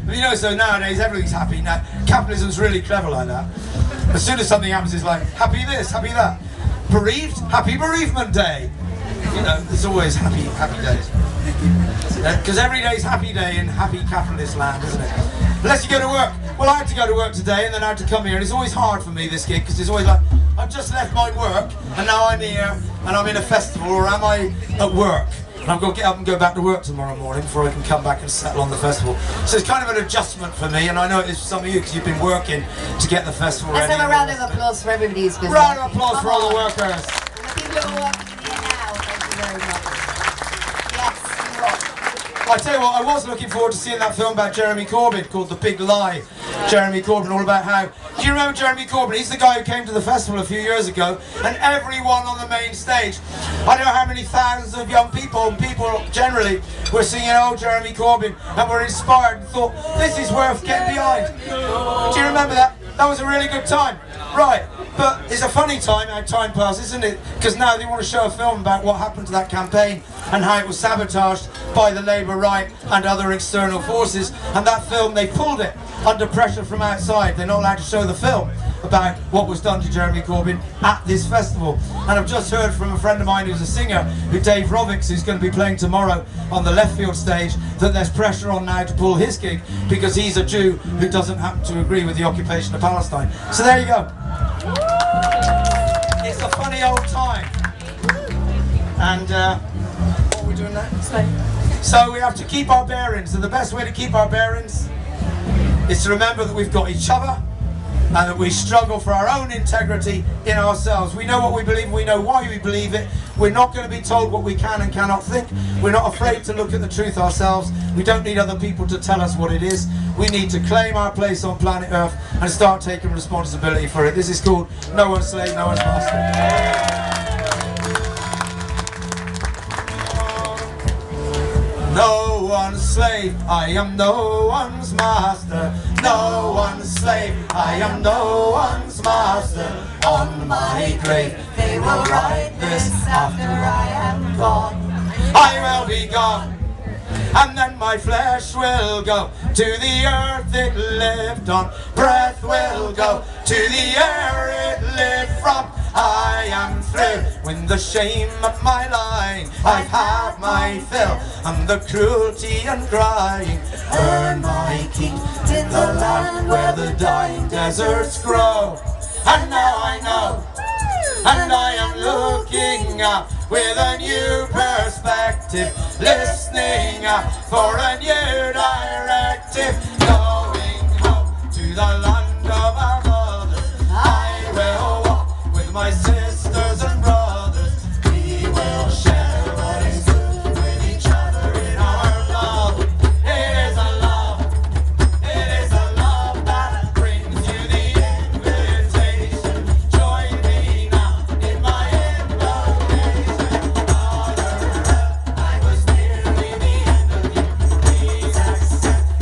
But you know, so nowadays everything's happy. Now, capitalism's really clever like that. As soon as something happens, it's like, happy this, happy that. Bereaved? Happy Bereavement Day. You know, there's always happy days. Because every day's happy day in happy capitalist land, isn't it? Unless you go to work. Well, I had to go to work today and then I had to come here. And it's always hard for me, this gig, because it's always like, I've just left my work and now I'm here and I'm in a festival, or am I at work? And I'm going to get up and go back to work tomorrow morning before I can come back and settle on the festival. So it's kind of an adjustment for me, and I know it is for some of you because you've been working to get the festival ready. Let's have a round of applause for everybody who's been Round of applause for all the workers. And the people who are working in here now, thank you very much. Yes, you rock. I tell you what, I was looking forward to seeing that film about Jeremy Corbyn called The Big Lie. Jeremy Corbyn, all about how... Do you remember Jeremy Corbyn? He's the guy who came to the festival a few years ago, and everyone on the main stage, I don't know how many thousands of young people, and people generally, were singing, oh, Jeremy Corbyn, and were inspired and thought, this is worth getting behind. Do you remember that? That was a really good time. Right, but it's a funny time how time passes, isn't it? Because now they want to show a film about what happened to that campaign and how it was sabotaged by the Labour right and other external forces. And that film, they pulled it under pressure from outside. They're not allowed to show the film about what was done to Jeremy Corbyn at this festival. And I've just heard from a friend of mine who's a singer, Dave Rovics, who's going to be playing tomorrow on the Left Field stage, that there's pressure on now to pull his gig because he's a Jew who doesn't happen to agree with the occupation of Palestine. So there you go. It's a funny old time. And what are we doing now? So we have to keep our bearings, and the best way to keep our bearings is to remember that we've got each other and that we struggle for our own integrity in ourselves. We know what we believe, we know why we believe it. We're not going to be told what we can and cannot think. We're not afraid to look at the truth ourselves. We don't need other people to tell us what it is. We need to claim our place on planet Earth and start taking responsibility for it. This is called No One's Slave, No One's Master. No one's slave, I am no one's master. No one's slave, I am no one's master. On my grave, they will write this after I am gone. I will be gone, and then my flesh will go to the earth it lived on. Breath will go to the air it lived from. I am through with the shame of my lying. I've had my fill and the cruelty and crying. Earn my keep in the land where the dying deserts grow. And now I know, and I am looking up with a new perspective, listening up for a new directive. Going home to the land of our fathers, I will walk with my sisters and brothers. We will share what is good with each other in our love. It is a love that brings you the invitation. Join me now in my invocation. Father, I was nearly the end of you. Please accept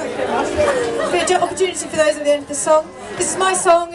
For opportunity for those at the end of the song. This is my song.